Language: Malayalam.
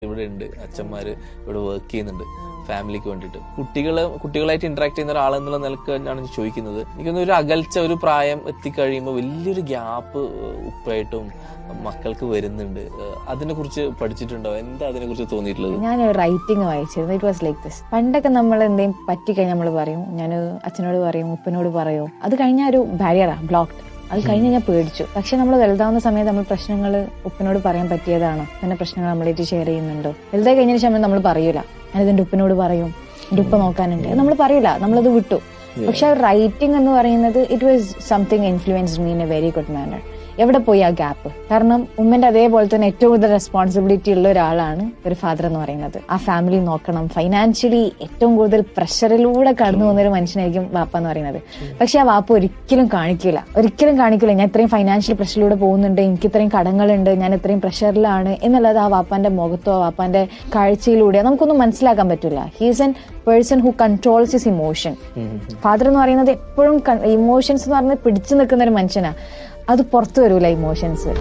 ഇവിടെ ഉണ്ട്, അച്ഛന്മാര് ഇവിടെ വർക്ക് ചെയ്യുന്നുണ്ട് ഫാമിലിക്ക് വേണ്ടിയിട്ട്. കുട്ടികളായിട്ട് ഇന്ററാക്ട് ചെയ്യുന്ന ഒരാളെന്നുള്ള നിലക്ക് തന്നെയാണ് ചോദിക്കുന്നത്. എനിക്കൊന്ന് ഒരു അകൽച്ച, ഒരു പ്രായം എത്തിക്കഴിയുമ്പോൾ വലിയൊരു ഗ്യാപ്പ് ഉപ്പായിട്ടും മക്കൾക്ക് വരുന്നുണ്ട്. അതിനെ കുറിച്ച് പഠിച്ചിട്ടുണ്ടോ? എന്താ അതിനെ കുറിച്ച് തോന്നിയിട്ടുള്ളത്? ഞാൻ റൈറ്റിംഗ് വായിച്ചിരുന്നു. It was like this. പണ്ടൊക്കെ നമ്മൾ എന്തെങ്കിലും പറ്റിക്കഴിഞ്ഞാൽ നമ്മൾ പറയും, ഞാൻ അച്ഛനോട് പറയും, ഉപ്പനോട് പറയും. അത് കഴിഞ്ഞാൽ ഒരു ബാരിയറാ, ബ്ലോക്ക്ഡ്. അത് കഴിഞ്ഞ് ഞാൻ പേടിച്ചു. പക്ഷെ നമ്മൾ വലുതാവുന്ന സമയത്ത് നമ്മൾ പ്രശ്നങ്ങൾ ഉപ്പനോട് പറയാൻ പറ്റിയതാണോ, പിന്നെ പ്രശ്നങ്ങൾ നമ്മളായിട്ട് ഷെയർ ചെയ്യുന്നുണ്ടോ? വലുതായി കഴിഞ്ഞതിന് ശേഷം നമ്മൾ പറയൂല, ഞാനിതെന്റെ ഉപ്പനോട് പറയും, എന്റെ ഉപ്പ നോക്കാനുണ്ട്, നമ്മൾ പറയൂല, നമ്മളത് വിട്ടു. പക്ഷെ റൈറ്റിംഗ് എന്ന് പറയുന്നത് it was something influenced me in A very good manner. എവിടെ പോയി ആ ഗ്യാപ്പ്? കാരണം ഉമ്മന്റെ അതേപോലെ തന്നെ ഏറ്റവും കൂടുതൽ റെസ്പോൺസിബിലിറ്റി ഉള്ള ഒരാളാണ് ഒരു ഫാദർ എന്ന് പറയുന്നത്. ആ ഫാമിലി നോക്കണം, ഫൈനാൻഷ്യലി ഏറ്റവും കൂടുതൽ പ്രഷറിലൂടെ കടന്നു പോകുന്ന ഒരു മനുഷ്യനായിരിക്കും വാപ്പ എന്ന് പറയുന്നത്. പക്ഷെ ആ വാപ്പ ഒരിക്കലും കാണിക്കില്ല. ഞാൻ ഇത്രയും ഫൈനാൻഷ്യൽ പ്രഷറിലൂടെ പോകുന്നുണ്ട്, എനിക്ക് ഇത്രയും കടങ്ങളുണ്ട്, ഞാൻ ഇത്രയും പ്രഷറിലാണ് എന്നുള്ളത് ആ വാപ്പാന്റെ മുഖത്തോ വാപ്പാന്റെ കാഴ്ചയിലൂടെ നമുക്കൊന്നും മനസ്സിലാക്കാൻ പറ്റില്ല. He's an person who controls his emotion. Father എന്ന് പറയുന്നത് എപ്പോഴും ഇമോഷൻസ് എന്ന് പറഞ്ഞ് പിടിച്ചു നിൽക്കുന്ന ഒരു മനുഷ്യനാ. അത് പുറത്തു വരൂല ഇമോഷൻസ്.